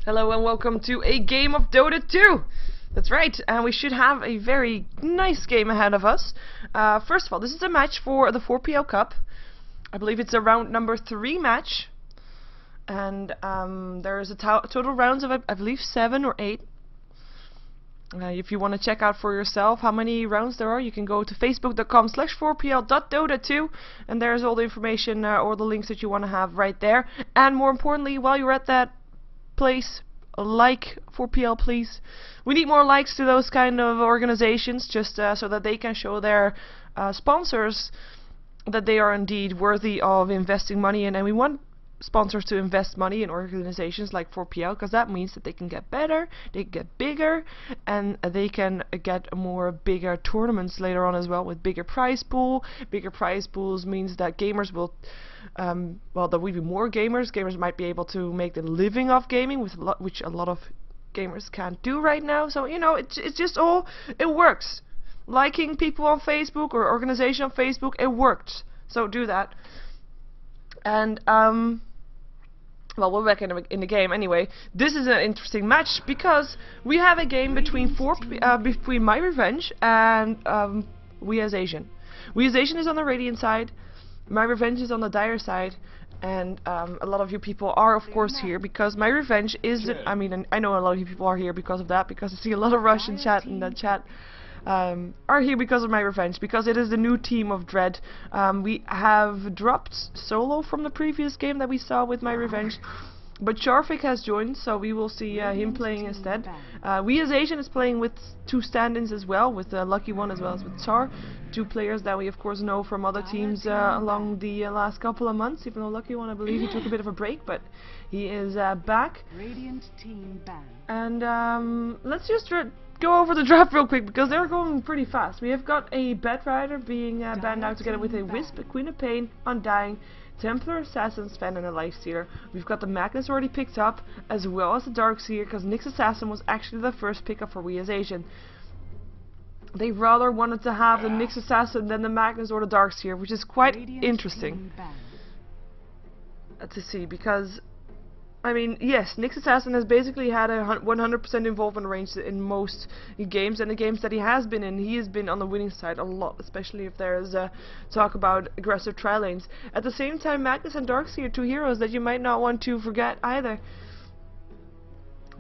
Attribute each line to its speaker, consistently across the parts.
Speaker 1: Hello and welcome to a game of Dota 2! That's right, and we should have a very nice game ahead of us. First of all, this is a match for the 4PL Cup. I believe it's a round number 3 match. And there's a total rounds of, I believe, 7 or 8. If you want to check out for yourself how many rounds there are, you can go to facebook.com/4pl.dota2, and there's all the information or the links that you want to have right there. And more importantly, while you're at that place, like 4PL, please. We need more likes to those kind of organizations, just so that they can show their sponsors that they are indeed worthy of investing money in. And we want sponsors to invest money in organizations like 4PL, because that means that they can get better, they can get bigger, and they can get more bigger tournaments later on as well, with bigger prize pool. Bigger prize pools means that gamers will well, there will be more gamers. Gamers might be able to make a living off gaming, which a lot of gamers can't do right now. So, you know, it's just all, it works. Liking people on Facebook or organization on Facebook, it works. So do that. And well, we're back in the game anyway. This is an interesting match because we have a game between between myRevenge and WhA is on the Radiant side. myRevenge is on the Dire side, and a lot of you people are, of course, here because myRevenge is. I mean, I know a lot of you people are here because of that, because I see a lot of Russian chat in the chat. Are here because of myRevenge, because it is the new team of Dread. We have dropped Solo from the previous game that we saw with myRevenge, but Charvik has joined, so we will see him playing instead. WhA is playing with 2 stand-ins as well, with Lucky One as well as with Char, 2 players that we of course know from other teams along the last couple of months. Even though Lucky One, I believe he took a bit of a break, but he is back.
Speaker 2: Radiant team ban.
Speaker 1: And let's just go over the draft real quick, because they're going pretty fast. We have got a Batrider being banned out together with a Wisp, a Queen of Pain, Undying, Templar, Assassin, Sven, and a Lifestealer. We've got the Magnus already picked up, as well as the Darkseer, because Nyx Assassin was actually the first pickup for WhA. They rather wanted to have the Nyx Assassin than the Magnus or the Darkseer, which is quite interesting to see, because I mean, yes, Nyx Assassin has basically had a 100% involvement range in most games, and the games that he has been in, he has been on the winning side a lot, especially if there is talk about aggressive tri lanes. At the same time, Magnus and Darkseer are 2 heroes that you might not want to forget either,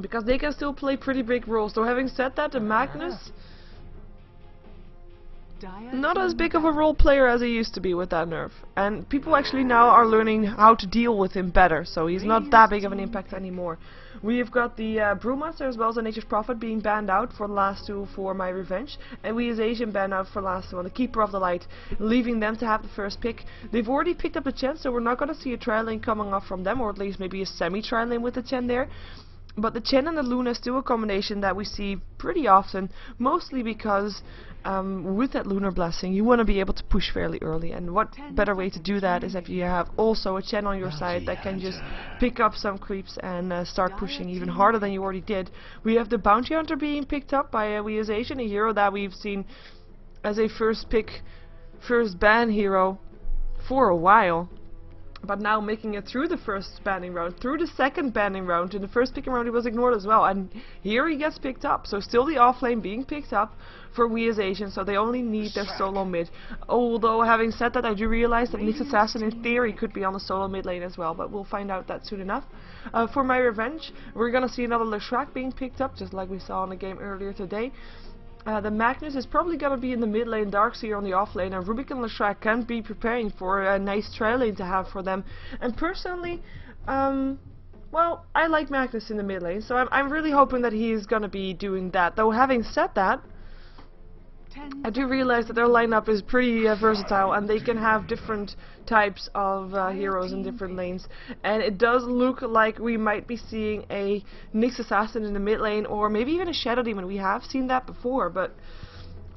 Speaker 1: because they can still play pretty big roles. So having said that, the Magnus, not as big of a role player as he used to be with that nerf, and people actually now are learning how to deal with him better, so he's not that big of an impact anymore. We have got the Brewmaster as well as the Nature's Prophet being banned out for the last 2 for myRevenge, and WhA banned out for the last one, the Keeper of the Light, leaving them to have the first pick. They've already picked up a Chen, so we're not going to see a tri lane coming off from them, or at least maybe a semi-tri lane with the Chen there. But the Chen and the Luna is still a combination that we see pretty often, mostly because with that Lunar Blessing you want to be able to push fairly early, and what better way to do that is if you have also a Chen on your side that can just pick up some creeps and start pushing even harder than you already did. We have the Bounty Hunter being picked up by WhA, a hero that we've seen as a first pick, first ban hero for a while, but now making it through the first banning round, through the second banning round. In the first picking round he was ignored as well, and here he gets picked up. So still the offlane being picked up for WhA, so they only need their solo mid. Although having said that, I do realize that Nyx Assassin in theory could be on the solo mid lane as well, but we'll find out that soon enough. For myRevenge, we're gonna see another Leshrac being picked up, just like we saw in the game earlier today. The Magnus is probably going to be in the mid lane, Darkseer on the off lane, and Rubik and Leshrac can be preparing for a nice trail lane to have for them. And personally, well, I like Magnus in the mid lane, so I'm really hoping that he's going to be doing that. Though having said that, I do realize that their lineup is pretty versatile, and they can have different types of heroes in different lanes, and it does look like we might be seeing a Nyx Assassin in the mid lane, or maybe even a Shadow Demon. We have seen that before, but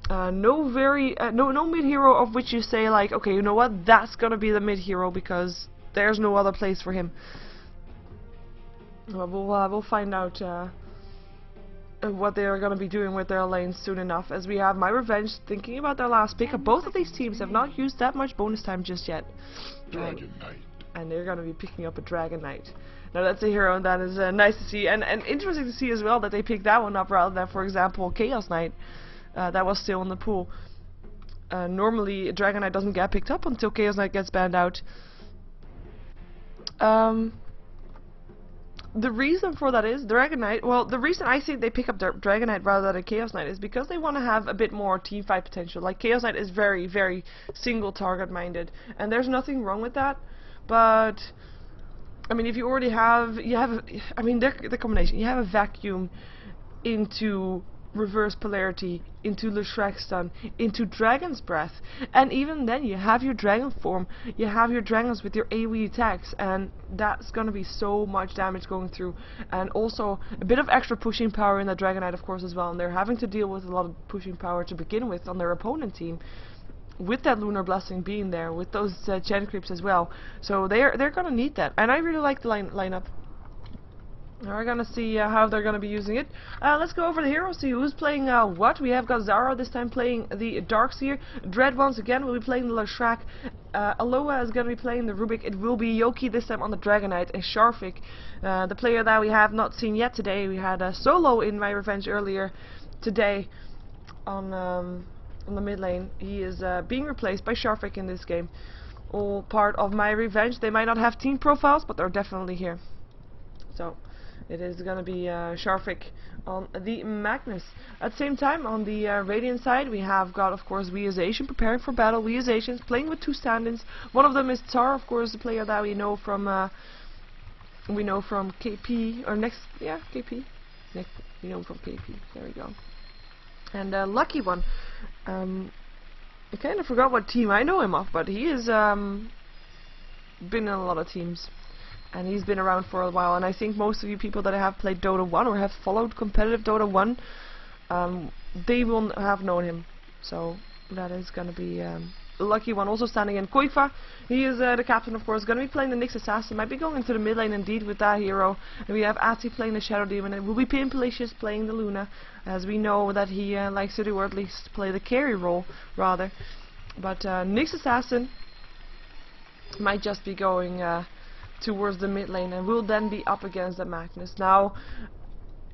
Speaker 1: no mid hero of which you say like, okay, you know what, that's gonna be the mid hero because there's no other place for him. We'll find out what they are going to be doing with their lanes soon enough, as we have myRevenge thinking about their last pick. Both of these teams have not used that much bonus time just yet.
Speaker 3: Dragon Knight.
Speaker 1: and they're going to be picking up a Dragon Knight. Now that's a hero, and that is nice to see, and interesting to see as well that they picked that one up rather than, for example, Chaos Knight. That was still in the pool. Normally, Dragon Knight doesn't get picked up until Chaos Knight gets banned out. The reason for that is Dragon Knight. Well, the reason I say they pick up Dragon Knight rather than a Chaos Knight is because they want to have a bit more team fight potential. Like Chaos Knight is very, very single target minded, and there's nothing wrong with that. But I mean, if you already have, I mean, the combination. You have a vacuum into reverse polarity, into Leshrac stun, into Dragon's Breath, and even then you have your dragon form, you have your dragons with your AoE attacks, and that's gonna be so much damage going through, and also a bit of extra pushing power in the Dragon Knight of course as well, and they're having to deal with a lot of pushing power to begin with on their opponent team, with that Lunar Blessing being there, with those Gen creeps as well, so they're gonna need that, and I really like the lineup. We're gonna see how they're gonna be using it. Let's go over the heroes, see who's playing what. We have got Zara this time playing the Darkseer. Dread once again will be playing the Leshrac. Aloha is gonna be playing the Rubik. It will be Yoki this time on the Dragon Knight, and Sharvik, the player that we have not seen yet today. We had a solo in myRevenge earlier today on the mid lane. He is being replaced by Sharvik in this game. All part of myRevenge. They might not have team profiles, but they're definitely here. So it is going to be Sharvik on the Magnus. At the same time, on the Radiant side, we have got, of course, WhA preparing for battle. WhA playing with two stand-ins. One of them is Tar, of course, the player that we know from KP, or next, yeah, KP. We know him from KP. There we go. And Lucky One. I kind of forgot what team I know him off, but he has been in a lot of teams. And he's been around for a while, and I think most of you people that have played Dota 1 or have followed competitive Dota 1, they will have known him. So that is going to be a Lucky One. Also standing in Koifa, he is the captain, of course, going to be playing the Nyx Assassin, might be going into the mid lane indeed with that hero. And we have Ati playing the Shadow Demon, and will be Pimpalicious playing the Luna, as we know that he likes to do, or at least play the carry role, rather. But Nyx Assassin might just be going towards the mid lane, and will then be up against the Magnus. Now,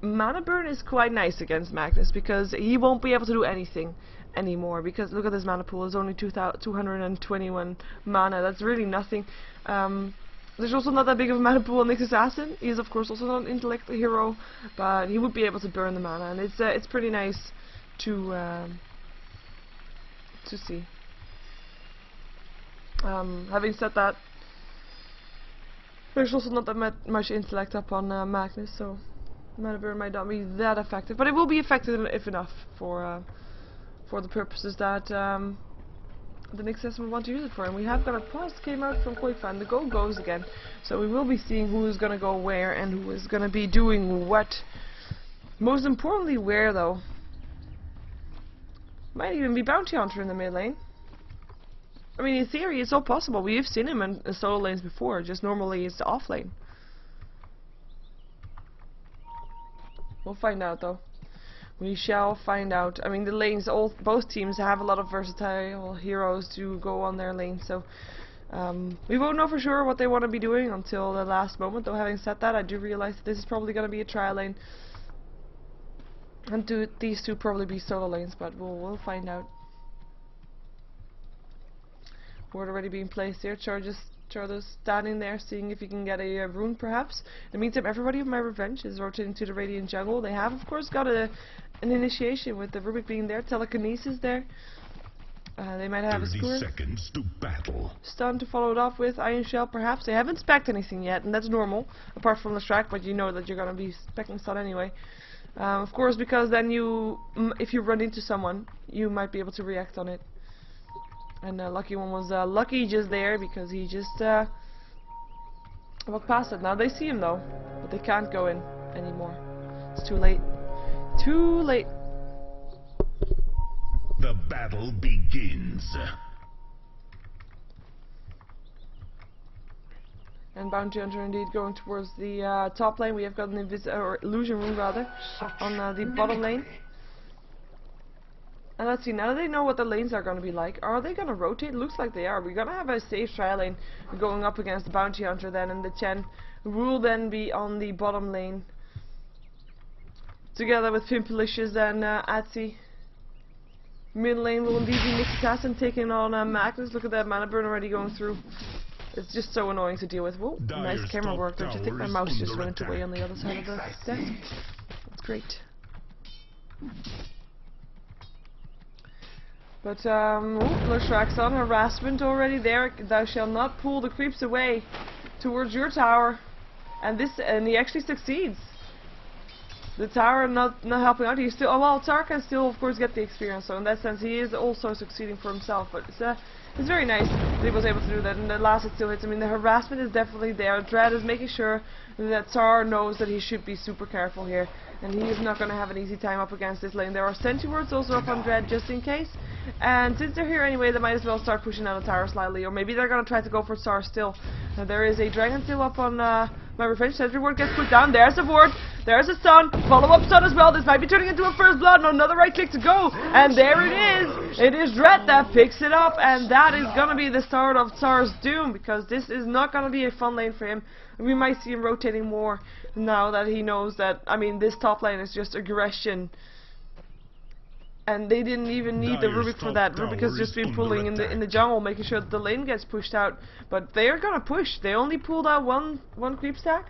Speaker 1: mana burn is quite nice against Magnus, because he won't be able to do anything anymore, because look at this mana pool, it's only 221 mana, that's really nothing. There's also not that big of a mana pool on Nyx Assassin. He is of course also not an intellect hero, but he would be able to burn the mana, and it's pretty nice to see. Having said that, there's also not that much intellect up on Magnus, so mana burn might not be that effective, but it will be effective if enough for the purposes that the Nyx Assassin will want to use it for. And we have got a pause came out from Koifa, and the goal goes again, so we will be seeing who is going to go where and who is going to be doing what. Most importantly, where though. Might even be Bounty Hunter in the mid lane. I mean, in theory, it's all possible. We've seen him in solo lanes before, just normally it's the off lane. We'll find out, though. We shall find out. I mean, the lanes, both teams have a lot of versatile heroes to go on their lane, so we won't know for sure what they want to be doing until the last moment. Though, having said that, I do realize that this is probably going to be a trial lane, and these two probably be solo lanes, but we'll find out. Ward already being placed here. Chardo's standing there, seeing if he can get a rune, perhaps. In the meantime, everybody of myRevenge is rotating to the Radiant jungle. They have, of course, got an initiation with the Rubik being there, telekinesis there. They might have a
Speaker 3: 30 seconds to battle.
Speaker 1: Stun to follow it off with Iron Shell, perhaps. They haven't specced anything yet, and that's normal, apart from the Leshrac, but you know that you're gonna be specking stun anyway. Of course, because then if you run into someone, you might be able to react on it. And Lucky One was lucky just there, because he just walked past it. Now they see him though, but they can't go in anymore. It's too late. Too late.
Speaker 3: The battle begins.
Speaker 1: And Bounty Hunter indeed going towards the top lane. We have got an illusion rune rather on the bottom lane. And let's see, now that they know what the lanes are going to be like, are they going to rotate? Looks like they are. We're going to have a safe trial lane going up against the Bounty Hunter then, and the Chen will then be on the bottom lane. Together with Pimpalicious and Atsi. Mid lane will indeed be Nick Assassin taking on Magnus. Look at that mana burn already going through. It's just so annoying to deal with. Whoa, nice camera work. Don't you think my mouse just went away on the other side of the desk? That's great. But, Lashrak's on harassment already there. Thou shalt not pull the creeps away towards your tower. And he actually succeeds. The tower not helping out. He's still, oh well, Tsar can still of course get the experience. So in that sense, he is also succeeding for himself. But it's very nice that he was able to do that. And the last it still hits. I mean, the harassment is definitely there. Dread is making sure that Tsar knows that he should be super careful here. And he is not going to have an easy time up against this lane. There are sentry wards also up on Dread just in case. And since they're here anyway, they might as well start pushing down the tower slightly. Or maybe they're going to try to go for Tsar still. There is a Dragon Tail up on myRevenge. Sentry ward gets put down. There's a ward. There's a stun. Follow-up stun as well. This might be turning into a first blood. And another right click to go. And there it is. It is Dread that picks it up. And that is going to be the start of Tsar's doom. Because this is not going to be a fun lane for him. We might see him rotating more now that he knows that, I mean, this top lane is just aggression. And they didn't even need the Rubik for that. Rubik has just been pulling in the jungle, making sure that the lane gets pushed out. But they're gonna push. They only pulled out one creep stack.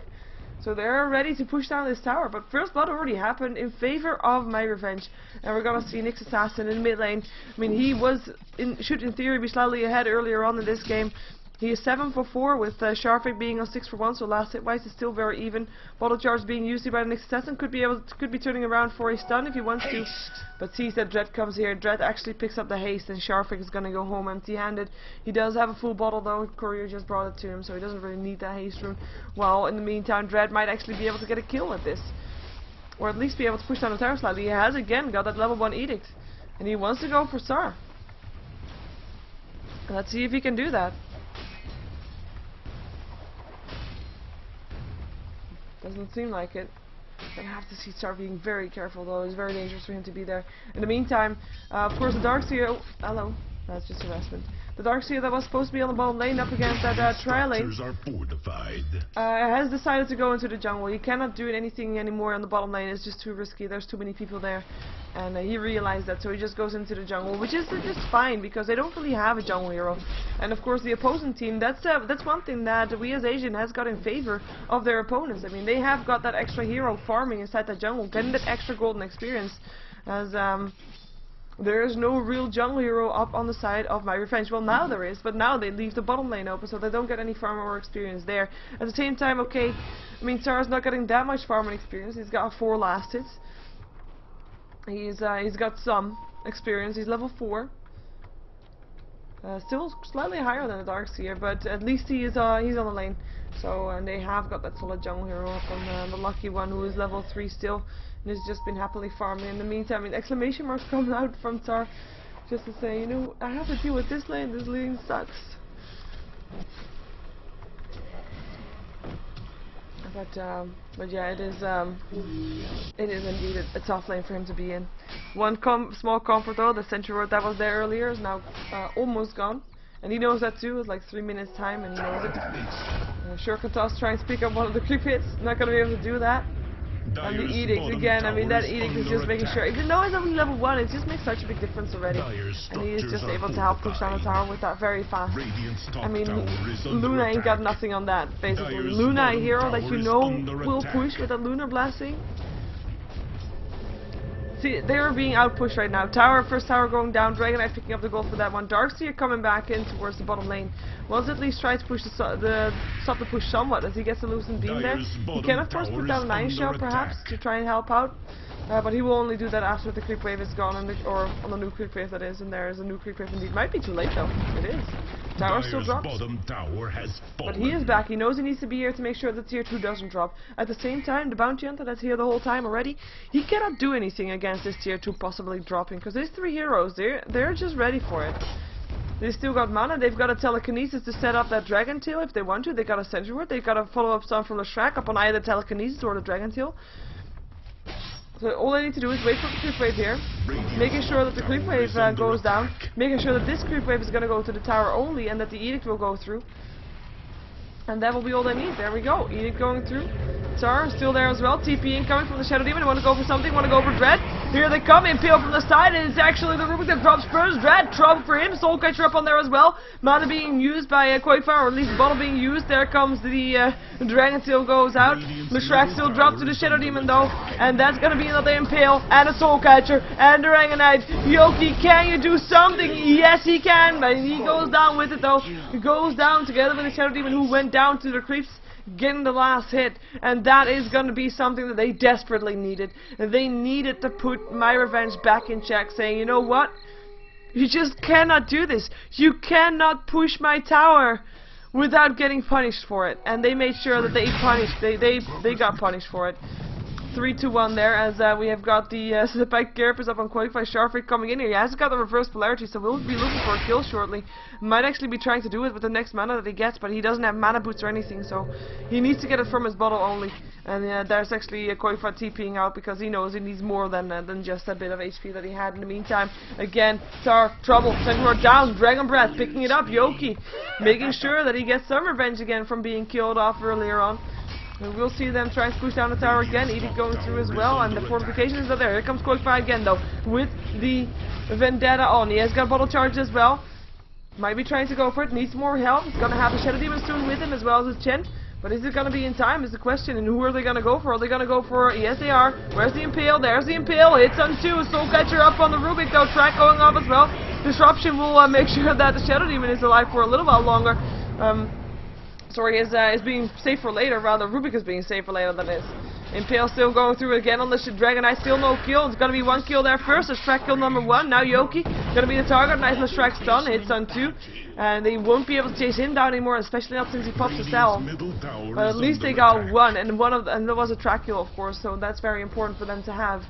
Speaker 1: So they're ready to push down this tower. But first blood already happened in favor of myRevenge. And we're gonna see Nyx Assassin in mid lane. I mean, he should in theory be slightly ahead earlier on in this game. He is 7 for 4 with Sharfik being on 6 for 1, so last hit wise is still very even. Bottle charge being used by the Nyx Assassin could be turning around for a stun if he wants to, but sees that Dread comes here. Dread actually picks up the haste, and Sharfik is gonna go home empty-handed. He does have a full bottle though. Courier just brought it to him, so he doesn't really need that haste rune. Well, in the meantime, Dread might actually be able to get a kill at this, or at least be able to push down the tower slightly. He has again got that level 1 edict, and he wants to go for Tsar. Let's see if he can do that. Doesn't seem like it. I have to see Tsar being very careful though. It's very dangerous for him to be there. In the meantime, of course the Darkseer... Oh, hello. That's just harassment. The Darkseer that was supposed to be on the bottom lane up against that trial lane has decided to go into the jungle. He cannot do anything anymore on the bottom lane. It's just too risky. There's too many people there. And he realized that, so he just goes into the jungle, which is just fine because they don't really have a jungle hero. And of course the opposing team, that's one thing that we as Asian has got in favor of their opponents. I mean, they have got that extra hero farming inside the jungle, getting that extra golden experience, as there is no real jungle hero up on the side of myRevenge. Well, now there is, but now they leave the bottom lane open, so they don't get any farming or experience there. At the same time, okay, I mean, Tsar's not getting that much farming experience. He's got 4 last hits. He's got some experience. He's level 4. Still slightly higher than the Darkseer, but at least he's on the lane. So, and they have got that solid jungle hero up on the lucky one, who is level 3 still, and has just been happily farming. In the meantime, I mean, exclamation marks coming out from Tsar, just to say, you know, I have to deal with this lane. This lane sucks. But yeah, it is indeed a tough lane for him to be in. One small comfort though, the sentry ward that was there earlier is now almost gone, and he knows that too. It's like 3 minutes time, and he knows it. Shurkatos trying to pick up one of the creep hits, not gonna be able to do that. And the edict again, I mean, that edict is just making sure, even though it's only level 1, it just makes such a big difference already. And he is just able to help push down the tower with that very fast. I mean, Luna ain't got nothing on that, basically. Luna, a hero that you know will push with that Lunar Blasting. See, they are being outpushed right now. First tower going down, Dragonite picking up the gold for that one. Darkseer coming back in towards the bottom lane. Wants at least try to push stop the push somewhat as he gets a loosened beam there. He can of course put down an Iron Shell perhaps to try and help out. But he will only do that after the creep wave is gone, or on the new creep wave that is, and there is a new creep wave indeed. Might be too late though. It is. Tower still drops. But he is back. He knows he needs to be here to make sure that tier 2 doesn't drop. At the same time, the Bounty Hunter that's here the whole time already, he cannot do anything against this tier 2 possibly dropping, because there's 3 heroes. They're just ready for it. They still got mana. They've got a telekinesis to set up that Dragon Tail if they want to. They got a sentry ward. They got a follow-up stun from the Shrek up on either telekinesis or the Dragon Tail. So all I need to do is wait for the creep wave here, making sure that the creep wave goes down, making sure that this creep wave is going to go to the tower only, and that the edict will go through. And that will be all I need. There we go. Edict going through. Tar still there as well. TP incoming from the Shadow Demon. They want to go for something. Want to go for Dread. Here they come. Impale from the side. And it's actually the Rubik that drops first. Dread. Trouble for him. Soul Catcher up on there as well. Mana being used by Quakefire, or at least the bottle being used. There comes the Dragon Tail goes out. Leshrac still dropped to the Shadow Demon though. And that's going to be another Impale. And a Soul Catcher. And the Dragonite. Yoki, can you do something? Yes, he can. But he goes down with it though. He goes down together with the Shadow Demon, who went down to the creeps, getting the last hit, and that is going to be something that they desperately needed. They needed to put myRevenge back in check, saying, you know what, you just cannot do this. You cannot push my tower without getting punished for it. And they made sure that they punished. They got punished for it. 3-2-1 there, as we have got the Spike Carapace up on Quakefire. Sharfik coming in here. He hasn't got the reverse polarity, so we'll be looking for a kill shortly. Might actually be trying to do it with the next mana that he gets, but he doesn't have mana boots or anything, so he needs to get it from his bottle only. And there's actually a Quakefire TPing out because he knows he needs more than just a bit of HP that he had in the meantime. Again, Tar, trouble, Sentinel down, Dragon Breath, picking it up, Yoki, making sure that he gets some revenge again from being killed off earlier on. And we'll see them trying to push down the tower again. Edict going through as well, and the fortifications are there. Here comes Quakefire again though, with the Vendetta on. He has got bottle charge as well. Might be trying to go for it, needs more help. He's gonna have the Shadow Demon soon with him as well as his Chen. But is it gonna be in time is the question, and who are they gonna go for? Are they gonna go for, yes they are. Where's the Impale? There's the Impale, hits on 2, Soul Catcher up on the Rubik though, track going off as well. Disruption will make sure that the Shadow Demon is alive for a little while longer. Sorry, is being saved for later, rather. Rubik is being saved for later than is. Impale still going through again on the Dragonite, still no kill. It's gonna be one kill there first. It's track kill number 1. Now Yoki gonna be the target. Nice Leshrac stun, hits on 2. And they won't be able to chase him down anymore, especially not since he pops a cell. But at least they got one, and there was a track kill of course, so that's very important for them to have.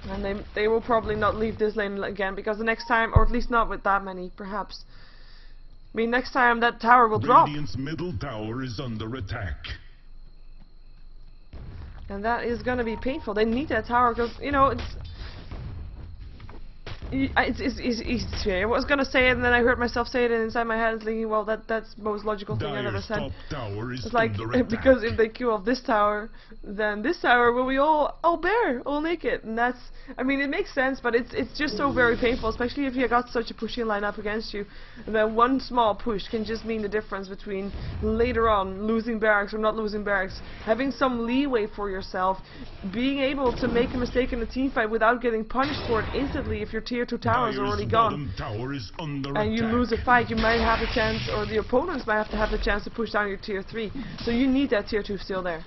Speaker 1: And they will probably not leave this lane again, because the next time, or at least not with that many, perhaps. I mean, next time that tower will drop.
Speaker 3: Radiant's middle tower is under attack.
Speaker 1: And that is gonna be painful. They need that tower because, you know, I was gonna say it and then I heard myself say it inside my head, thinking, well, that's the most logical thing I've ever said. It's like, because if they kill off this tower, then this tower will be all bare, all naked, and that's, I mean, it makes sense, but it's just so very painful, especially if you got such a pushing line up against you. And then one small push can just mean the difference between later on losing barracks or not losing barracks, having some leeway for yourself, being able to make a mistake in a team fight without getting punished for it instantly if your tier 2 tower is already gone, and you lose a fight. You might have a chance, or the opponents might have to have the chance to push down your tier 3, so you need that tier 2 still there.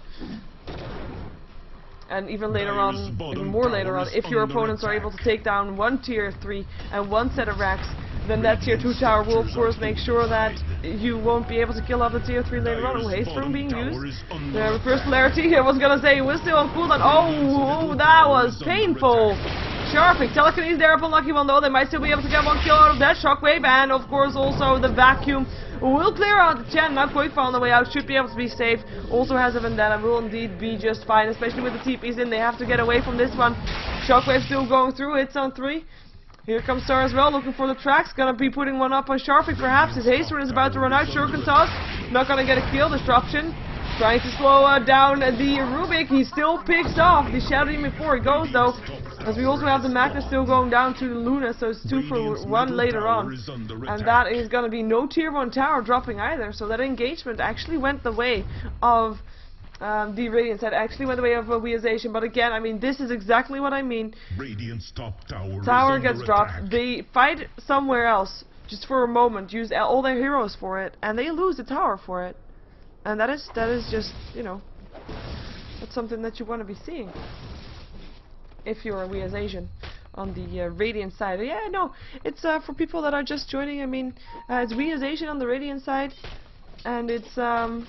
Speaker 1: And even later on, even more later on, if your opponents are able to take down one tier 3 and one set of racks, then that tier 2 tower will of course make sure that you won't be able to kill off the tier 3 later on. Haste Room being used. The reverse polarity, I was gonna say, we're still on cooldown. Oh, that was painful. Sharfik, Telekinesis there up on Lucky One though. They might still be able to get one kill out of that. Shockwave, and of course also the vacuum will clear out the Chen. Now Quakefire on the way out, should be able to be safe. Also has a Vendetta, will indeed be just fine, especially with the TPs in. They have to get away from this one. Shockwave still going through, hits on 3. Here comes Star as well, looking for the tracks. Gonna be putting one up on Sharfik perhaps. His haste run is about to run out. Shuriken toss, not gonna get a kill. Disruption, trying to slow down the Rubik. He still picks off the Shadow Demon before he goes though. As we also have the Magnus still going down to the Luna, so it's 2 for 1 later on. And that is going to be no tier 1 tower dropping either, so that engagement actually went the way of the Radiant side, actually went the way of WhA. But again, I mean, this is exactly what I mean.
Speaker 3: Radiant's top
Speaker 1: tower gets dropped, they fight somewhere else, just for a moment, use all their heroes for it, and they lose the tower for it. And that is just, you know, that's something that you want to be seeing if you're a WhA on the Radiant side. Yeah, no, it's for people that are just joining. I mean, it's WhA on the Radiant side, and it's on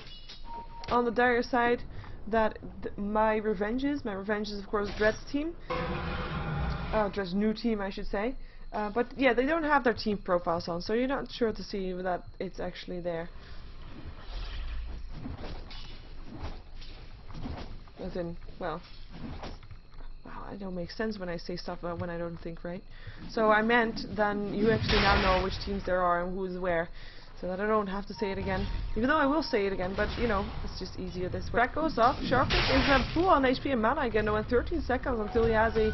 Speaker 1: the Dire side that myRevenge is. myRevenge is of course Dread's team, Dread's new team I should say. But yeah, they don't have their team profiles on, so you're not sure to see that it's actually there. As in, well, wow, I don't make sense when I say stuff when I don't think right. So I meant then you actually now know which teams there are and who's where. So that I don't have to say it again. Even though I will say it again, but you know, it's just easier this way. That goes up. Sharpik is full on HP and mana again, though, in 13 seconds until he has a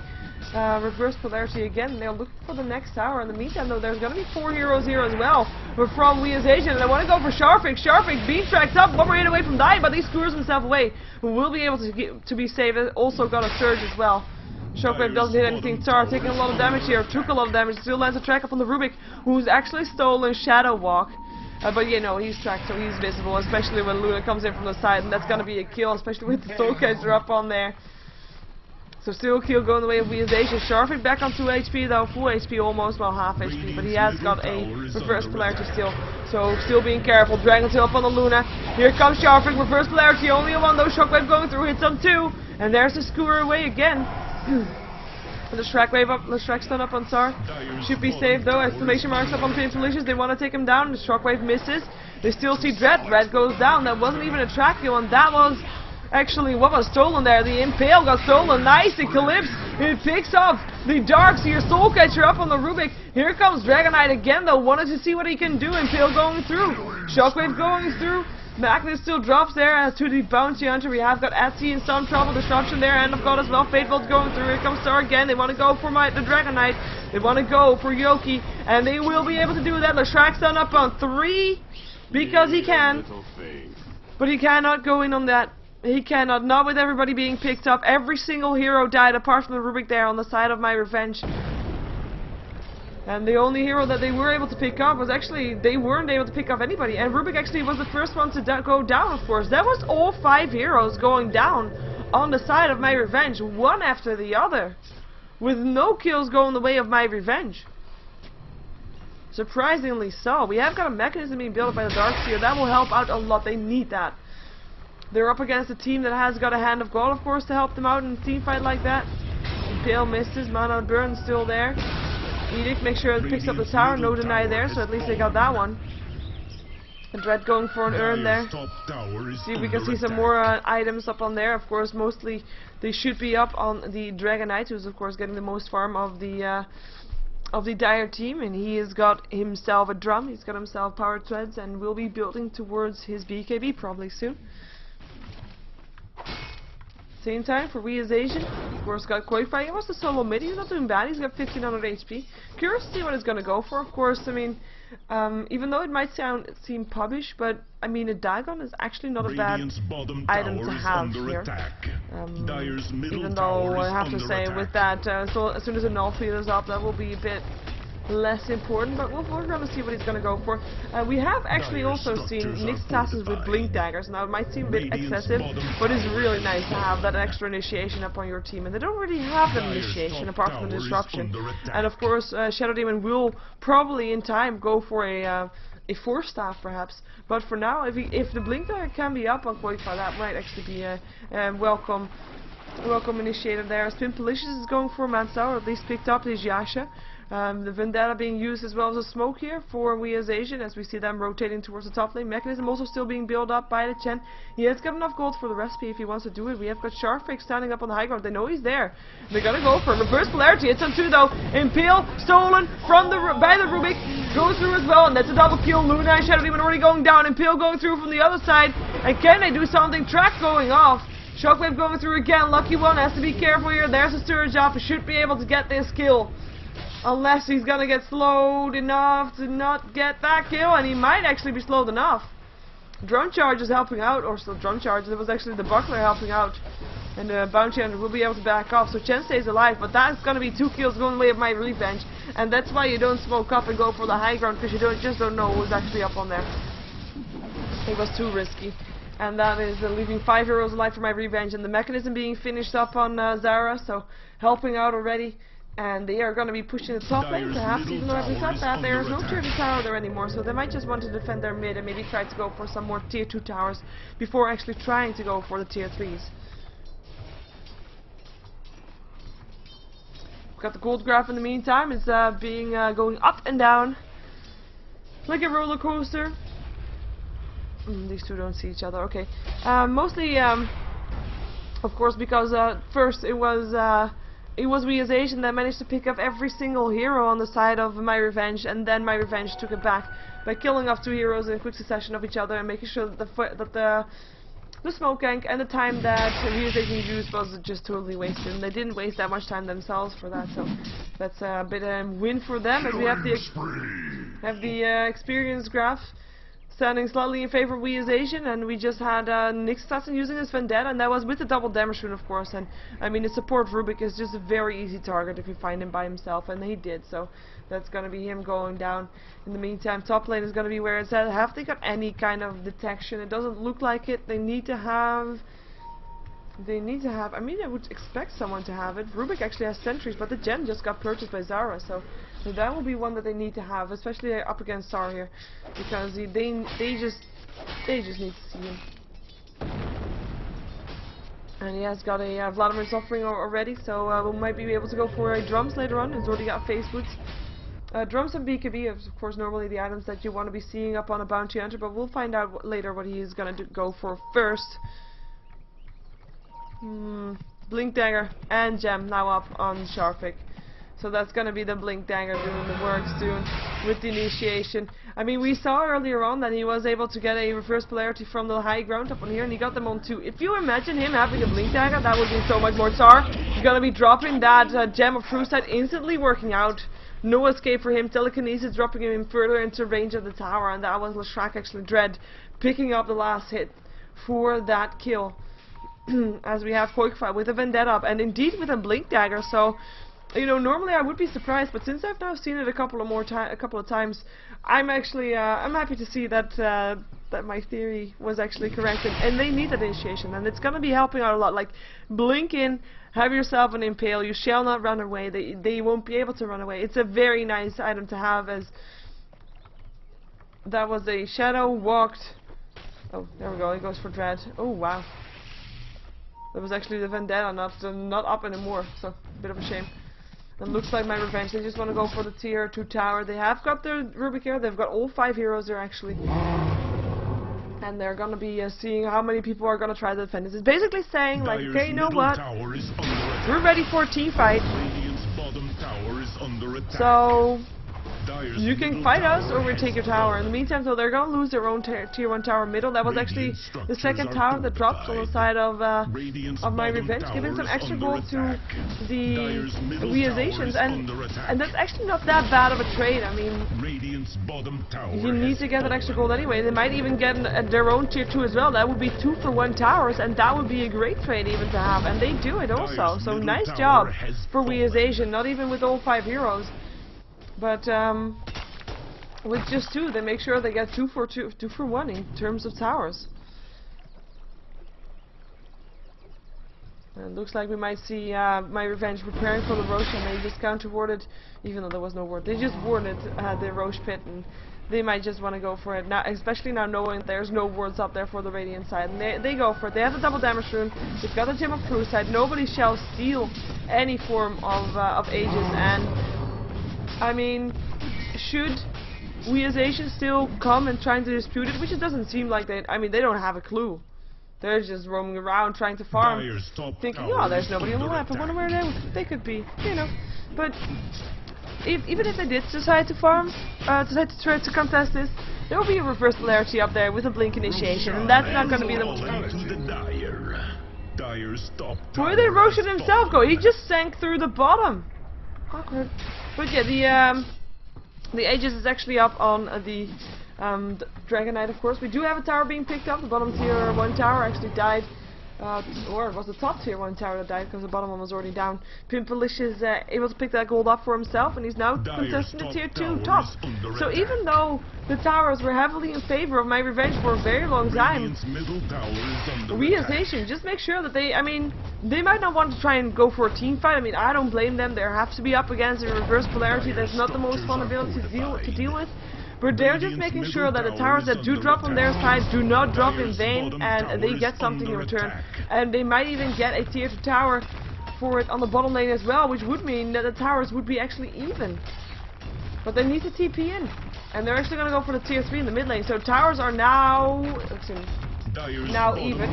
Speaker 1: reverse polarity again. They're looking for the next tower. In the meantime, though, there's going to be 4 heroes here as well. We're from WhA Asian, and I want to go for Sharpik. Sharpik being tracked up, one more hit away from dying, but he screws himself away. Who will be able to be saved. Also got a surge as well. Shockwave doesn't hit anything. Tar taking a lot of damage here. Took a lot of damage. Still lands a track up on the Rubik, who's actually stolen Shadow Walk. But you know, he's tracked, so he's visible, especially when Luna comes in from the side, and that's gonna be a kill, especially with the Soul Catcher up on there. So still a kill going the way of WhA Asian. Sharpik back on 2 HP though, full HP almost, well half HP, but he has got a reverse polarity still. So still being careful. Dragon's Tail up on the Luna. Here comes Sharpik, reverse polarity, only one though. Shockwave going through, hits on 2, and there's the skewer away again. The Shrek wave up, the Shrek stun up on Tsar. Should be saved though, exclamation marks up on Painfulicious. They want to take him down, the Shockwave misses. They still see Dread, Dread goes down. That wasn't even a track kill, and that was actually what was stolen there. The Impale got stolen, nice, Eclipse. It picks up the Darkseer Soul Catcher up on the Rubik. Here comes Dragonite again though, wanted to see what he can do. Impale going through, Shockwave going through. Magnus still drops there as to the Bounty Hunter. We have got Etsy in some trouble. Disruption there, and of course as well. Fatebolt's going through. Here comes Star again. They want to go for the Dragonite. They want to go for Yoki, and they will be able to do that. Leshrak's done up on 3 because he can, but he cannot go in on that. He cannot, not with everybody being picked up. Every single hero died apart from the Rubik there on the side of myRevenge. And the only hero that they were able to pick up was actually, they weren't able to pick up anybody. And Rubik actually was the first one to go down, of course. That was all 5 heroes going down on the side of myRevenge, one after the other. With no kills going the way of myRevenge. Surprisingly so. We have got a mechanism being built by the Darkseer. That will help out a lot. They need that. They're up against a team that has got a Hand of God, of course, to help them out in a team fight like that. Impale misses, Mana Burn still there. Edict, make sure it picks up the tower, no deny there, so at least they got that one. And Dread going for an urn there. See if we can see some more items up on there. Of course, mostly they should be up on the Dragonite, who's of course getting the most farm of the Dire team, and he has got himself a drum, he's got himself power threads, and will be building towards his BKB probably soon. Same time for WhA Asian. Of course, got Koifai. He was the solo mid. He's not doing bad. He's got 1500 HP. Curious to see what he's going to go for. Of course, I mean, even though it might seem pubbish, but I mean, a Dagon is actually not a bad item to have here. Even though I have to say, with that, so as soon as a null field is up, that will be a bit less important, but we're going to see what he's going to go for. We have actually also seen Nyx assassins with blink daggers. Now it might seem a bit excessive, but it's really nice to have that extra initiation up on your team, and they don't really have that initiation apart from the disruption. And of course Shadow Demon will probably in time go for a Force Staff perhaps, but for now if the blink dagger can be up on Koifa, that might actually be a welcome initiator there. Pimpalicious is going for Mansour, at least picked up his Yasha. The Vendetta being used as well as a smoke here for WhA Asian as we see them rotating towards the top lane. Mechanism also still being built up by the Chen. He has got enough gold for the recipe if he wants to do it. We have got Sharpik standing up on the high ground. They know he's there. They're gonna go for reverse polarity. It's on 2 though. Impale stolen from by the Rubik. Goes through as well, and that's a double kill. Luna and Shadow Demon already going down. Impale going through from the other side. And can they do something? Track going off. Shockwave going through again. Lucky one has to be careful here. There's a surge up. He should be able to get this kill. Unless he's gonna get slowed enough to not get that kill, and he might actually be slowed enough. Drone Charge is helping out, or still Drone Charge, it was actually the Buckler helping out. And the Bounty Hunter will be able to back off, so Chen stays alive, but that's gonna be 2 kills going the way of myRevenge. And that's why you don't smoke up and go for the high ground, because you just don't know who's actually up on there. It was too risky. And that is leaving 5 heroes alive for myRevenge, and the mechanism being finished up on Zara, so helping out already. And they are going to be pushing the top lane, perhaps, even though having said that, there is no tier 2 tower there anymore, so they might just want to defend their mid and maybe try to go for some more tier 2 towers before actually trying to go for the tier 3s. We've got the gold graph in the meantime, it's going up and down like a roller coaster. These two don't see each other, okay. Mostly Of course, because first it was WhA's Asian that managed to pick up every single hero on the side of myRevenge, and then myRevenge took it back by killing off 2 heroes in quick succession of each other and making sure that the smoke gank and the time that WhA's Asian used was just totally wasted, and they didn't waste that much time themselves for that, so that's a bit of a win for them, as we have the experience graph standing slightly in favor of WhA's Asian, and we just had Nick's assassin using his Vendetta, and that was with the double damage rune, of course. And I mean, the support Rubik is just a very easy target if you find him by himself, and he did, so that's gonna be him going down. In the meantime, top lane is gonna be where it's at. Have they got any kind of detection? It doesn't look like it. They need to have, I mean, I would expect someone to have it. Rubik actually has sentries, but the gem just got purchased by Zara, so that will be one that they need to have, especially up against Star here, because they just need to see him. And he has got a Vladimir's offering already, so we might be able to go for a drums later on. He's already got face boots. Drums and BKB are, of course, normally the items that you want to be seeing up on a bounty hunter, but we'll find out later what he's gonna go for first. Blink Dagger and Gem now up on Sharpik. So that's gonna be the Blink Dagger doing the work soon with the initiation. I mean, we saw earlier on that he was able to get a reverse polarity from the high ground up on here, and he got them on 2. If you imagine him having a Blink Dagger, that would be so much more tar. He's gonna be dropping that Gem of True Sight, instantly working out. No escape for him. Telekinesis dropping him further into range of the tower, and that was Leshrac actually Dread picking up the last hit for that kill. As we have Koikfa with a Vendetta up, and indeed with a Blink Dagger. So, you know, normally I would be surprised, but since I've now seen it a couple of times, I'm actually I'm happy to see that that my theory was actually correct, and they need that initiation, and it's gonna be helping out a lot. Like, blink in, have yourself an impale, you shall not run away. They won't be able to run away. It's a very nice item to have, as that was a shadow walked. Oh, there we go. He goes for Dread. Oh wow. That was actually the Vendetta, not up anymore, so a bit of a shame. It looks like myRevenge. They just want to go for the tier 2 tower. They have got their Rubik here. They've got all 5 heroes there actually, and they're gonna be seeing how many people are gonna try to defend this. It's basically saying like, okay, you know what? We're ready for a team fight. So you can fight us or we take your tower. In the meantime, though, they're going to lose their own tier 1 tower middle. That was actually the second tower that dropped on the side of myRevenge, giving some extra gold to the WhA's Asians, and that's actually not that bad of a trade. I mean, you need to get that extra gold anyway. They might even get their own tier 2 as well. That would be 2 for 1 towers, and that would be a great trade even to have, and they do it also. So nice job for WhA's Asian, not even with all 5 heroes. But with just 2, they make sure they get 2 for 1 in terms of towers. And it looks like we might see myRevenge preparing for the Roche, and they just counter-warded, even though there was no ward. They just warded the Roche pit, and they might just want to go for it now, especially now knowing there's no wards up there for the Radiant side. And they go for it. They have the double damage rune. They've got the Gem of True Sight. Nobody shall steal any form of Aegis, and I mean, should WhA's Asian still come and trying to dispute it, which it doesn't seem like they, I mean, they don't have a clue. They're just roaming around trying to farm, thinking, oh, there's nobody on the map, I wonder where they could be, you know. But even if they did decide to farm, decide to try to contest this, there will be a reverse polarity up there with a blink initiation, and that's not going to be the... Where did Roshan himself go? He just sank through the bottom. Awkward. But yeah, the Aegis is actually up on the Dragon Knight, of course. We do have a tower being picked up. The bottom tier 1 tower actually died. Or it was the top tier 1 tower that died because the bottom one was already down. Pimpalish is able to pick that gold up for himself, and he's now contesting the tier 2 top. So even though the towers were heavily in favor of myRevenge for a very long time, WhA's Asian, just make sure that they, I mean, they might not want to try and go for a team fight. I mean, I don't blame them. They have to be up against a reverse polarity. That's not the most fun ability to deal with. But they're just making sure that the towers that do drop on their side do not drop in vain, and they get something in return. And they might even get a tier 2 tower for it on the bottom lane as well, which would mean that the towers would be actually even. But they need to TP in, and they're actually going to go for the tier 3 in the mid lane. So towers are now... now even.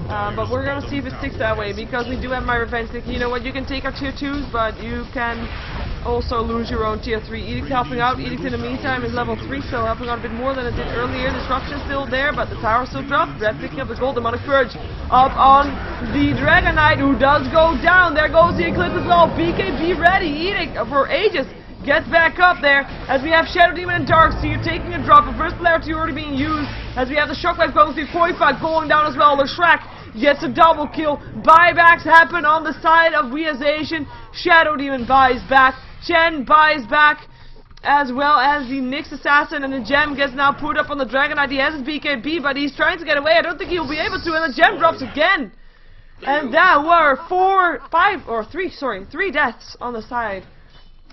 Speaker 1: But we're gonna see if it sticks that way, because we do have myRevenge thinking, you know what, you can take our tier 2s, but you can also lose your own tier 3. Edict helping out. Edict in the meantime is level 3, so helping out a bit more than it did earlier. Disruption still there, but the tower still dropped. Red picking up the gold. Demonic Purge up on the Dragon Knight, who does go down. There goes the Eclipse as well. BKB ready. Edict for ages gets back up there as we have Shadow Demon and Darkseer taking a drop. The first polarity already being used as we have the Shockwave going through. Koifa going down as well. The Shrek gets a double kill. Buybacks happen on the side of WhA. Shadow Demon buys back. Chen buys back, as well as the Nyx Assassin, and the gem gets now put up on the Dragon Knight. He has his BKB, but he's trying to get away. I don't think he'll be able to, and the gem drops again. And that were 3 deaths on the side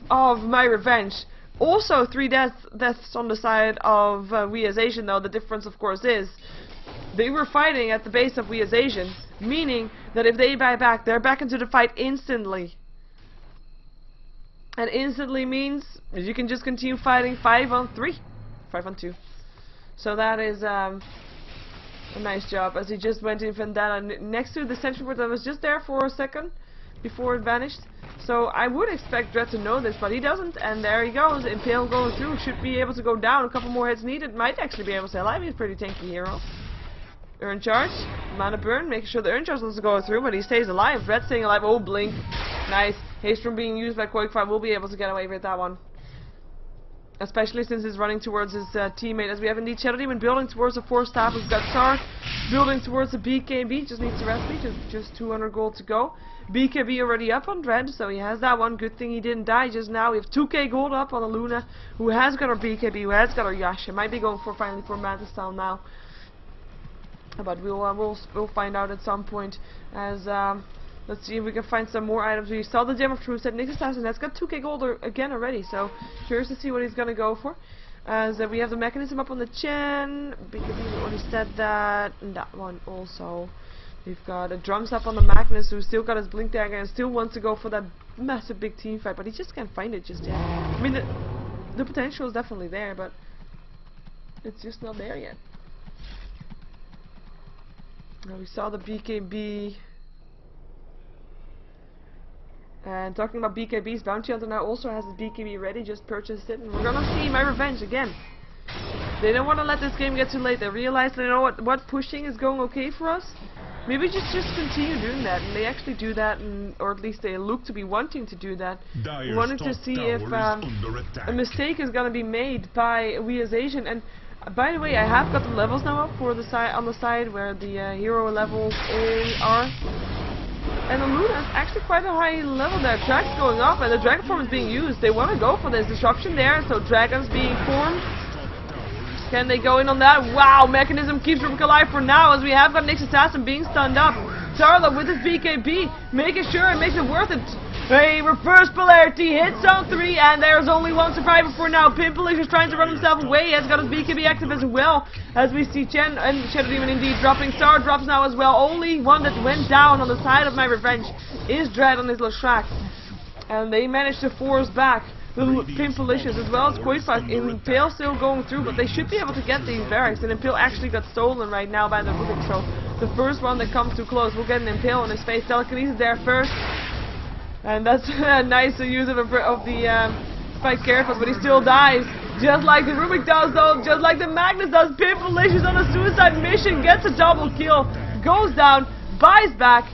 Speaker 1: of myRevenge. Also 3 deaths on the side of WhA, though the difference of course is they were fighting at the base of WhA, meaning that if they buy back, they're back into the fight instantly. And instantly means you can just continue fighting 5 on 2. So that is a nice job, as he just went in Vendetta next to the sentry board that was just there for a second before it vanished. So I would expect Dread to know this, but he doesn't, and there he goes. Impale going through, should be able to go down. A couple more hits needed, might actually be able to stay alive. He's a pretty tanky hero. Urn charge, mana burn, making sure the urn charge doesn't go through, but he stays alive. Red staying alive. Oh, blink, nice. Haste from being used by Koifa will be able to get away with that one, especially since he's running towards his teammate. As we have indeed Shadow Demon building towards the 4 staff. We've got Sark building towards the BKB. Just needs to rest me. Just 200 gold to go. BKB already up on Dread, so he has that one. Good thing he didn't die just now. We have 2k gold up on the Luna, who has got her BKB, who has got her Yasha. Might be going for finally for Mantis Style now, but we'll find out at some point. As let's see if we can find some more items. We saw the Gem of Truth. Nyx Assassin has got 2k gold again already, so curious to see what he's gonna go for. As we have the mechanism up on the Chen. BKB, we already said that, and that one also. We've got a drums up on the Magnus, who's still got his blink dagger and still wants to go for that massive big team fight, but he just can't find it just yet. I mean, the potential is definitely there, but it's just not there yet. Now we saw the BKB. And talking about BKBs, Bounty Hunter now also has his BKB ready, just purchased it, and we're gonna see myRevenge again. They don't want to let this game get too late. They realize they know what pushing is going okay for us. Maybe just continue doing that, and they actually do that, or at least they look to be wanting to do that. Wanting to see if a mistake is gonna be made by WhA. And by the way, I have got the levels now up for the side on the side where the hero levels all are. And the Luna is actually quite a high level there. Dragon's going up, and the Dragon form is being used. They want to go for this disruption there, so Dragon's being formed. Can they go in on that? Wow, Mechanism keeps Rubik alive for now, as we have got Nyx Assassin being stunned up. Tarla with his BKB, making sure it makes it worth it. A reverse polarity hits on 3, and there's only one survivor for now. Pimpleish is trying to run himself away. He has got his BKB active as well, as we see Chen and Shadow Demon indeed dropping. Star drops now as well. Only one that went down on the side of myRevenge is Dread on his little Shrek. And they managed to force back the Pimpleish as well as Koifa. Impale still going through, but they should be able to get these barracks. And Impale actually got stolen right now by the Rubik, so the first one that comes too close will get an Impale on his face. Telekinesis there first. And that's a nice use of the spike carapace, but he still dies. Just like the Rubik does though, just like the Magnus does. Pimpleish is on a suicide mission, gets a double kill, goes down, buys back.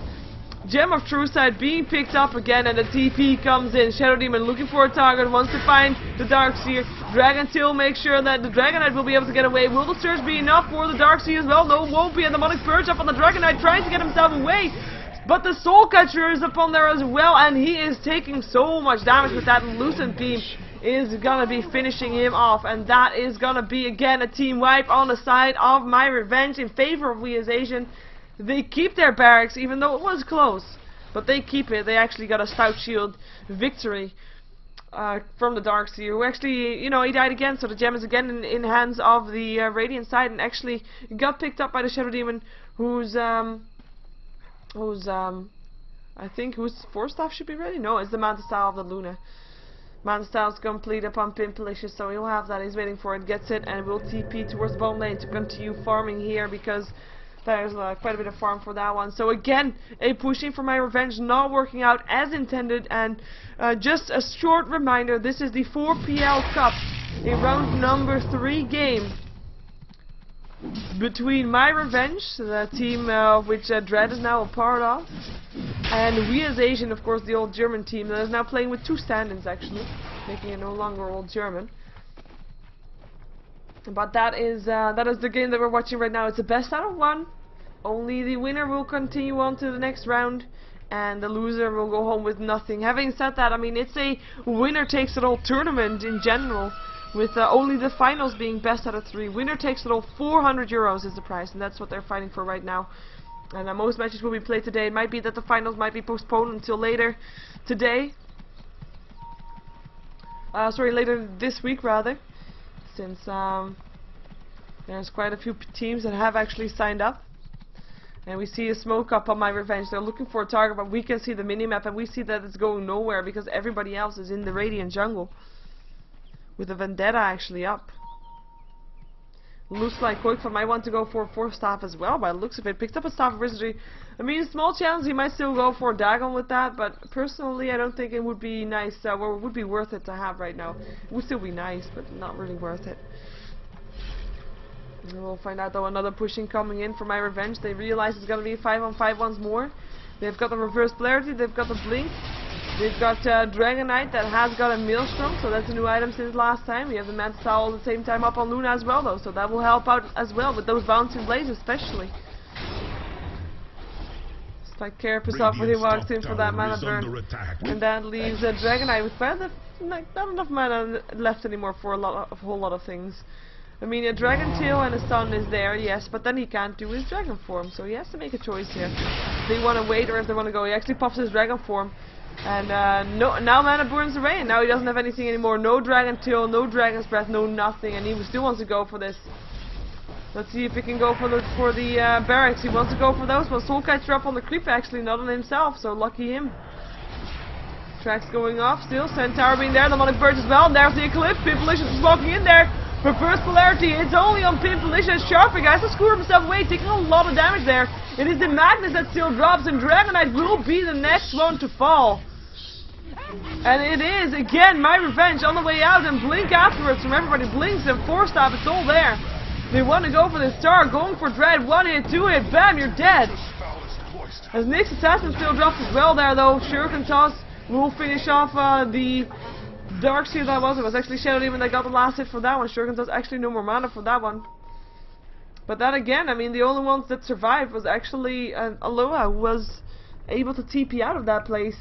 Speaker 1: Gem of True Sight being picked up again, and the TP comes in. Shadow Demon looking for a target, wants to find the Darkseer. Dragon Tail makes sure that the Dragon Knight will be able to get away. Will the surge be enough for the Darkseer as well? No, won't be. And the Demonic Purge up on the Dragon Knight, trying to get himself away. But the Soul Catcher is up on there as well, and he is taking so much damage with that Lucent Beam. Is gonna be finishing him off, and that is gonna be again a team wipe on the side of myRevenge in favor of WhA. They keep their barracks, even though it was close, but they keep it. They actually got a stout shield victory from the Darkseer, who actually, you know, he died again, so the gem is again in hands of the Radiant side, and actually got picked up by the Shadow Demon, whose I think whose 4 staff should be ready? No, it's the Mantis Style of the Luna. Mantis Style is complete upon Pimpleish, so he'll have that. He's waiting for it, gets it, and will TP towards the bottom lane to continue farming here, because There's quite a bit of farm for that one. So again, a pushing for myRevenge not working out as intended. And just a short reminder, this is the 4PL Cup, a round number 3 game between myRevenge, the team which Dread is now a part of, and WhA, of course, the old German team that is now playing with 2 stand-ins actually, making it no longer old German. But that is the game that we're watching right now. It's a best out of 1. Only the winner will continue on to the next round, and the loser will go home with nothing. Having said that, I mean, it's a winner-takes-it-all tournament in general, with only the finals being best out of 3. Winner takes it all. 400 euros is the prize, and that's what they're fighting for right now. And most matches will be played today. It might be that the finals might be postponed until later today. Sorry, later this week rather, since there's quite a few teams that have actually signed up. And we see a smoke up on myRevenge. They're looking for a target, but we can see the minimap, and we see that it's going nowhere because everybody else is in the Radiant jungle, with a Vendetta actually up. Looks like Koikva might want to go for a 4th staff as well, by the looks of it. Picked up a Staff of Wizardry. I mean, small challenge, he might still go for a Dagon with that, but personally I don't think it would be nice, or would be worth it to have right now. It would still be nice, but not really worth it. And we'll find out though, another pushing coming in for myRevenge. They realize it's going to be 5-on-5 once more. They've got the reverse polarity, they've got the blink. They've got Dragonite that has got a Maelstrom, so that's a new item since last time. We have the Mantis Owl at the same time up on Luna as well though, so that will help out as well with those bouncing blades especially. Just like Carapace off when he walks in for that mana burn. And that leaves Dragonite with not enough mana left anymore for a whole lot of things. I mean, a Dragon Tail and a Sun is there, yes, but then he can't do his Dragon form, so he has to make a choice here. If they want to wait or if they want to go. He actually pops his Dragon form. And now mana burns away, and now he doesn't have anything anymore. No Dragon Tail, no Dragon's Breath, no nothing, and he still wants to go for this. Let's see if he can go for the barracks. He wants to go for those, but Soul Kites are up on the creep actually, not on himself, so lucky him. Tracks going off still, Centaur being there, the Demonic Birds as well, and there's the Eclipse. Pimpalicious is walking in there. Reverse polarity, it's only on Pimpalicious. Sharper guys to screw himself away, taking a lot of damage there. It is the Magnus that still drops, and Dragonite will be the next one to fall. And it is, again, myRevenge on the way out, and Blink afterwards from everybody. Blinks and 4-staff, it's all there. They want to go for the star, going for Dread. 1 hit, 2 hit, bam, you're dead. As Nyx Assassin still drops as well there though. Shuriken Toss will finish off the Darkseer that was. It was actually Shadow Demon that got the last hit for that one. Shuriken Toss actually no more mana for that one. But then again, I mean, the only ones that survived was actually Aloha, who was able to TP out of that place.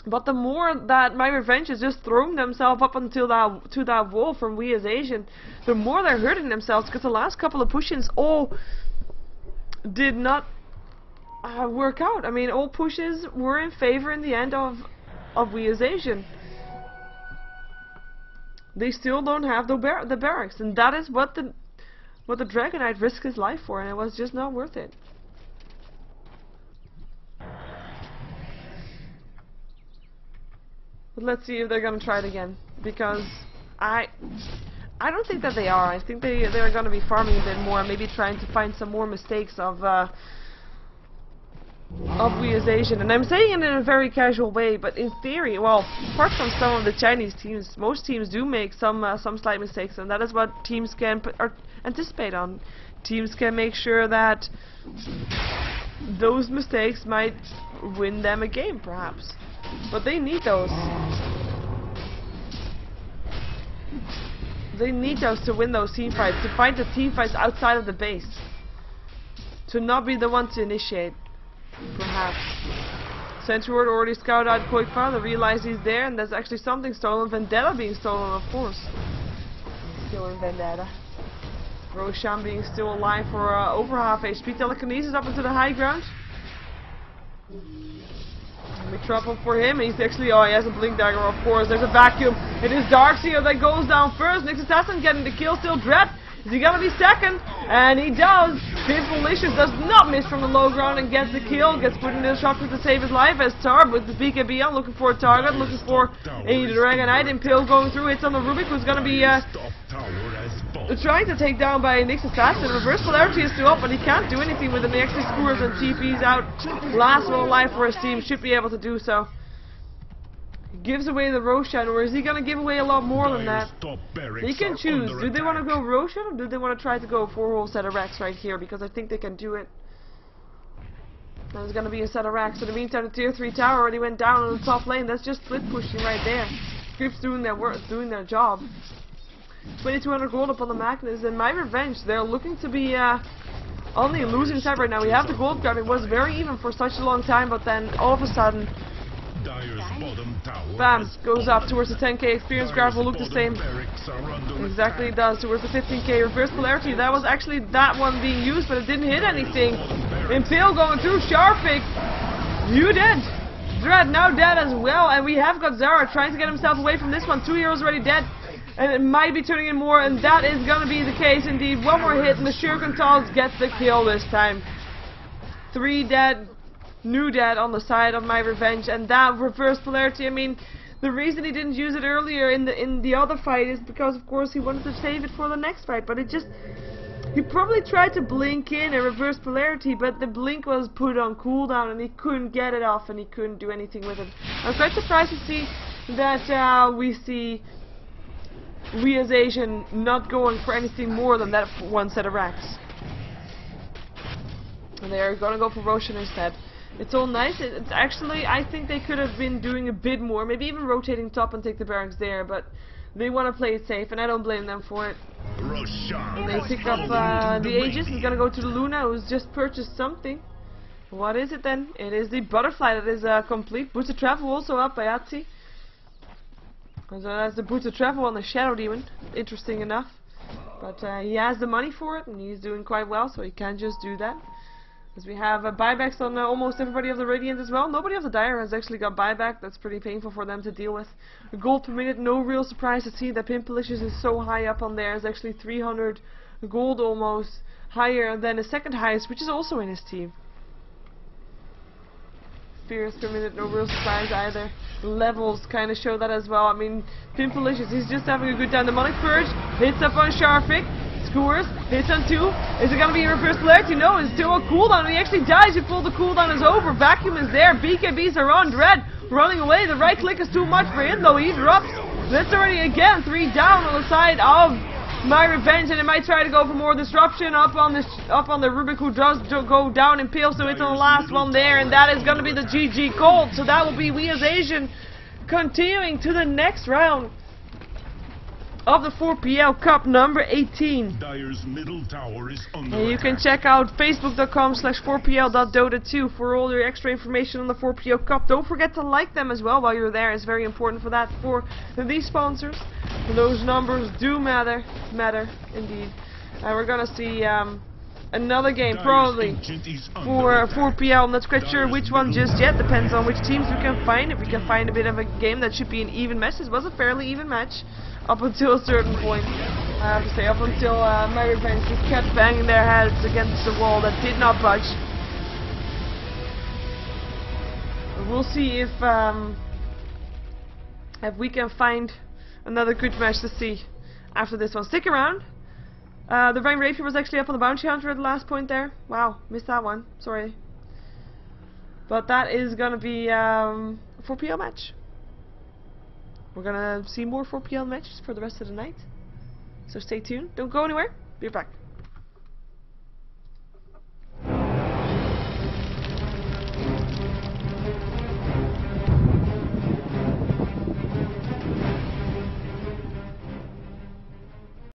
Speaker 1: But the more that myRevenge is just throwing themselves up until that wall from WhA, the more they're hurting themselves, because the last couple of push-ins all did not work out. I mean, all pushes were in favor in the end of WhA. They still don't have the barracks, and that is what the Dragonite risked his life for, and it was just not worth it. But let's see if they're gonna try it again, because I don't think that they are. I think they're gonna be farming a bit more, maybe trying to find some more mistakes of WhA, and I'm saying it in a very casual way, but in theory, well, apart from some of the Chinese teams, most teams do make some slight mistakes, and that is what teams can anticipate on. Teams can make sure that those mistakes might win them a game, perhaps. But they need those. They need those to win those team fights, to fight the team fights outside of the base. To not be the one to initiate, perhaps. Sentry already scouted out Koikva, they realize he's there, and there's actually something stolen. Vendetta being stolen, of course. Killing Vendetta. Roshan being still alive for over half HP. Telekinesis up into the high ground. Big trouble for him. He's actually, oh, he has a blink dagger, of course. There's a vacuum. It is Darkseer that goes down first. Nyx Assassin getting the kill. Still Dread. Is he gonna be second? And he does. Pimpalicious does not miss from the low ground and gets the kill. Gets put into the shotgun to save his life. As Tarb with the BKB on, looking for a target, looking for a Dragonite. Impale going through. Hits on the Rubik, who's gonna be trying to take down by Nyx Assassin. Reverse polarity is still up, but he can't do anything with it. He actually scores and TP's out. Last one alive for his team, should be able to do so. Gives away the Roshan, or is he going to give away a lot more than that? He can choose. Do they want to go Roshan, or do they want to try to go for a whole set of Rex right here? Because I think they can do it. There's going to be a set of racks. In the meantime, the tier 3 tower already went down on the top lane. That's just split pushing right there. Creeps doing their work, doing their job. 2200 gold up on the Magnus, and myRevenge, they're looking to be on the losing side right now. We have the gold grab. It was very even for such a long time, but then all of a sudden, bam, goes up towards the 10k. Experience graph will look the same. Exactly, it does, towards the 15k. Reverse polarity, that was actually that one being used, but it didn't hit anything. Impale going through, Sharpik, you dead. Dread now dead as well, and we have got Zara trying to get himself away from this one. 2 heroes already dead, and it might be turning in more, and that is going to be the case indeed. One more hit, and the Shurkentals gets the kill this time. 3 dead. New dead on the side of myRevenge, and that reverse polarity, I mean, the reason he didn't use it earlier in the other fight is because of course he wanted to save it for the next fight, but it just, he probably tried to blink in a reverse polarity, but the blink was put on cooldown and he couldn't get it off and he couldn't do anything with it. I'm quite surprised to see that we see WhA Asian not going for anything more than that one set of racks. And they're gonna go for Roshan instead. It's all nice. It's actually, I think they could have been doing a bit more, maybe even rotating top and take the barracks there, but they want to play it safe, and I don't blame them for it. They pick up the Aegis. He's gonna go to the Luna, who's just purchased something. What is it then? It is the Butterfly that is complete. Boots of Travel also up by Atsi. So that's the Boots of Travel on the Shadow Demon. Interesting enough. But he has the money for it, and he's doing quite well, so he can just do that. As we have buybacks on almost everybody of the Radiant as well. Nobody of the Dire has actually got buyback. That's pretty painful for them to deal with. Gold per minute, no real surprise to see that Pimpalicious is so high up on there. It's actually 300 gold almost higher than the second highest, which is also in his team. Fierce per minute, no real surprise either. Levels kind of show that as well. I mean, Pimpalicious, he's just having a good time. Demonic Purge hits up on Sharpik. Scores, hits on 2. Is it going to be a reverse polarity? No, it's still a cooldown. He actually dies before the cooldown is over. Vacuum is there. BKBs are on. Dread running away. The right click is too much for him though. He drops. That's already again 3 down on the side of myRevenge, and it might try to go for more disruption up on the Rubik, who does go down in Peel, so it's on the last one there, and that is going to be the GG Cold. So that will be WhA Asian continuing to the next round of the 4PL Cup number 18.
Speaker 3: Dire's middle tower is under
Speaker 1: and you can check out facebook.com/4pl.dota2 for all your extra information on the 4PL Cup. Don't forget to like them as well while you're there. It's very important for that, for these sponsors. Those numbers do matter indeed. And we're gonna see another game probably for 4PL. I'm not quite sure which one just yet. Depends on which teams we can find. If we can find a bit of a game that should be an even match. This was a fairly even match up until a certain point. I have to say, up until myRevenge just kept banging their heads against the wall that did not budge. We'll see if we can find another good match to see after this one. Stick around. The Vine Rapier was actually up on the Bounty Hunter at the last point there. Wow, missed that one. Sorry. But that is gonna be a 4PL match. We're gonna see more 4PL matches for the rest of the night. So stay tuned. Don't go anywhere. Be right back.